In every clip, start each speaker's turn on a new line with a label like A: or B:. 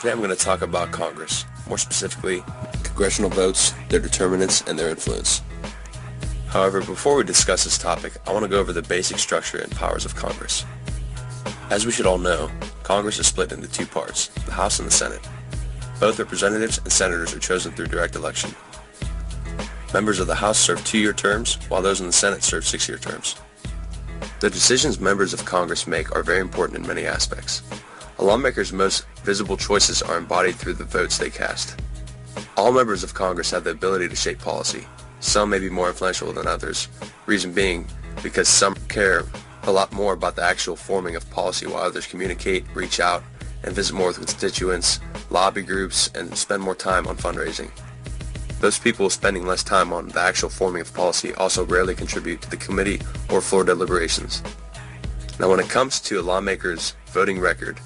A: Today I'm going to talk about Congress, more specifically, congressional votes, their determinants, and their influence. However, before we discuss this topic, I want to go over the basic structure and powers of Congress. As we should all know, Congress is split into two parts, the House and the Senate. Both representatives and senators are chosen through direct election. Members of the House serve 2-year terms, while those in the Senate serve 6-year terms. The decisions members of Congress make are very important in many aspects. A lawmaker's most visible choices are embodied through the votes they cast. All members of Congress have the ability to shape policy. Some may be more influential than others, reason being because some care a lot more about the actual forming of policy while others communicate, reach out, and visit more with constituents, lobby groups, and spend more time on fundraising. Those people spending less time on the actual forming of policy also rarely contribute to the committee or floor deliberations. Now, when it comes to a lawmaker's voting record,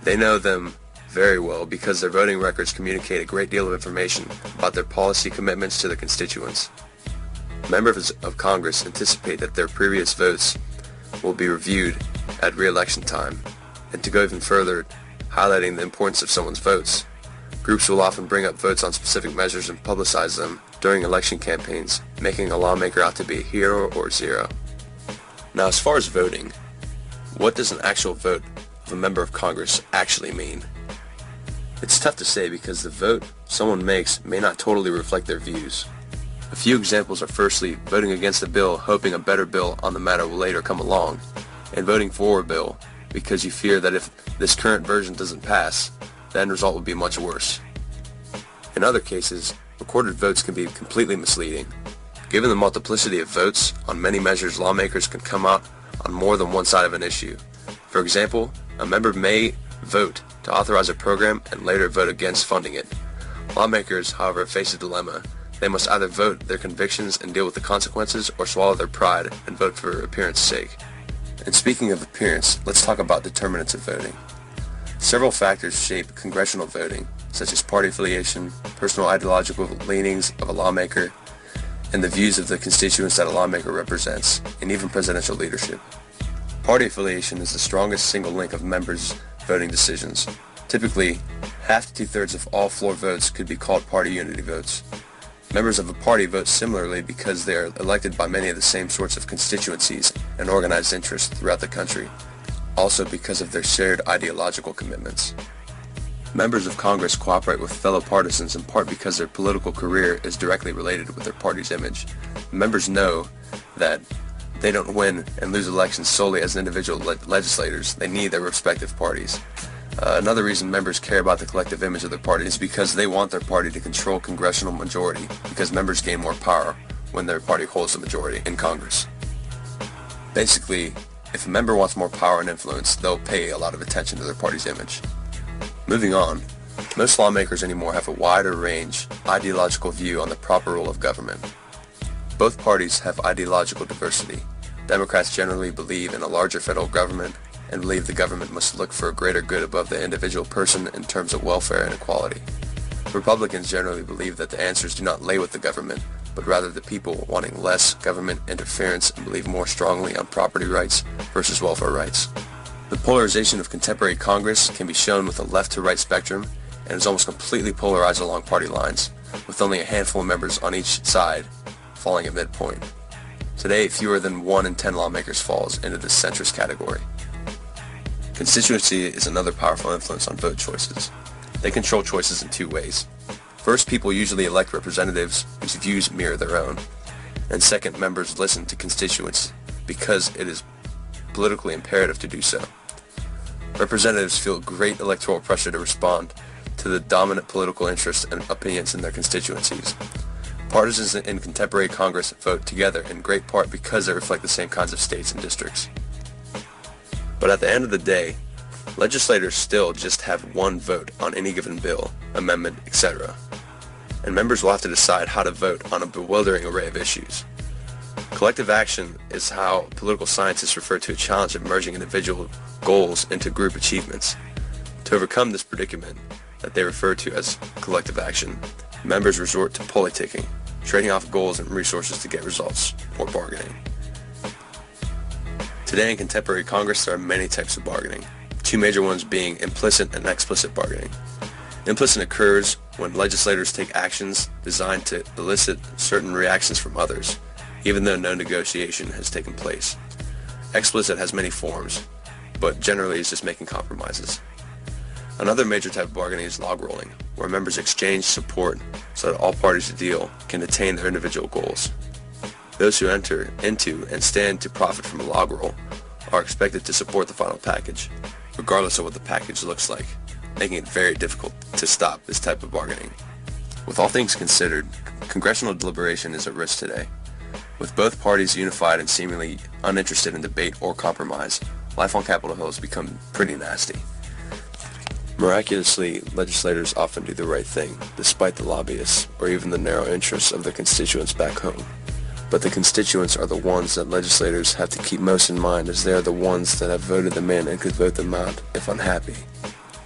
A: they know them very well because their voting records communicate a great deal of information about their policy commitments to their constituents. Members of Congress anticipate that their previous votes will be reviewed at re-election time, and to go even further, highlighting the importance of someone's votes, groups will often bring up votes on specific measures and publicize them during election campaigns, making a lawmaker out to be a hero or zero. Now, as far as voting, what does an actual vote of a member of Congress actually mean? It's tough to say because the vote someone makes may not totally reflect their views. A few examples are firstly, voting against a bill hoping a better bill on the matter will later come along, and voting for a bill because you fear that if this current version doesn't pass, the end result will be much worse. In other cases, recorded votes can be completely misleading. Given the multiplicity of votes on many measures, lawmakers can come out on more than one side of an issue. For example, a member may vote to authorize a program and later vote against funding it. Lawmakers, however, face a dilemma. They must either vote their convictions and deal with the consequences or swallow their pride and vote for appearance's sake. And speaking of appearance, let's talk about determinants of voting. Several factors shape congressional voting, such as party affiliation, personal ideological leanings of a lawmaker, and the views of the constituents that a lawmaker represents, and even presidential leadership. Party affiliation is the strongest single link of members' voting decisions. Typically, half to two-thirds of all floor votes could be called party unity votes. Members of a party vote similarly because they are elected by many of the same sorts of constituencies and organized interests throughout the country, also because of their shared ideological commitments. Members of Congress cooperate with fellow partisans in part because their political career is directly related with their party's image. Members know that they don't win and lose elections solely as individual legislators. They need their respective parties. Another reason members care about the collective image of their party is because they want their party to control congressional majority, because members gain more power when their party holds the majority in Congress. Basically, if a member wants more power and influence, they'll pay a lot of attention to their party's image. Moving on, most lawmakers anymore have a wider range ideological view on the proper role of government. Both parties have ideological diversity. Democrats generally believe in a larger federal government and believe the government must look for a greater good above the individual person in terms of welfare and equality. Republicans generally believe that the answers do not lay with the government, but rather the people, wanting less government interference and believe more strongly on property rights versus welfare rights. The polarization of contemporary Congress can be shown with a left-to-right spectrum and is almost completely polarized along party lines, with only a handful of members on each side falling at midpoint. Today, fewer than 1 in 10 lawmakers falls into this centrist category. Constituency is another powerful influence on vote choices. They control choices in two ways. First, people usually elect representatives whose views mirror their own. And second, members listen to constituents because it is politically imperative to do so. Representatives feel great electoral pressure to respond to the dominant political interests and opinions in their constituencies. Partisans in contemporary Congress vote together in great part because they reflect the same kinds of states and districts. But at the end of the day, legislators still just have one vote on any given bill, amendment, etc. And members will have to decide how to vote on a bewildering array of issues. Collective action is how political scientists refer to a challenge of merging individual goals into group achievements. To overcome this predicament that they refer to as collective action, members resort to politicking, trading off goals and resources to get results, or bargaining. Today in contemporary Congress, there are many types of bargaining, two major ones being implicit and explicit bargaining. Implicit occurs when legislators take actions designed to elicit certain reactions from others, even though no negotiation has taken place. Explicit has many forms, but generally is just making compromises. Another major type of bargaining is log rolling, where members exchange support so that all parties to deal can attain their individual goals. Those who enter into and stand to profit from a log roll are expected to support the final package, regardless of what the package looks like, making it very difficult to stop this type of bargaining. With all things considered, congressional deliberation is at risk today. With both parties unified and seemingly uninterested in debate or compromise, life on Capitol Hill has become pretty nasty. Miraculously, legislators often do the right thing, despite the lobbyists or even the narrow interests of their constituents back home. But the constituents are the ones that legislators have to keep most in mind, as they are the ones that have voted them in and could vote them out if unhappy.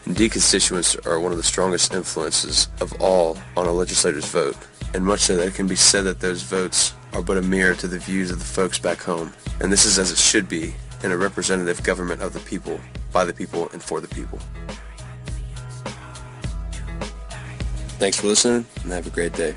A: Indeed, constituents are one of the strongest influences of all on a legislator's vote, and much so that it can be said that those votes are but a mirror to the views of the folks back home. And this is as it should be in a representative government of the people, by the people, and for the people. Thanks for listening, and have a great day.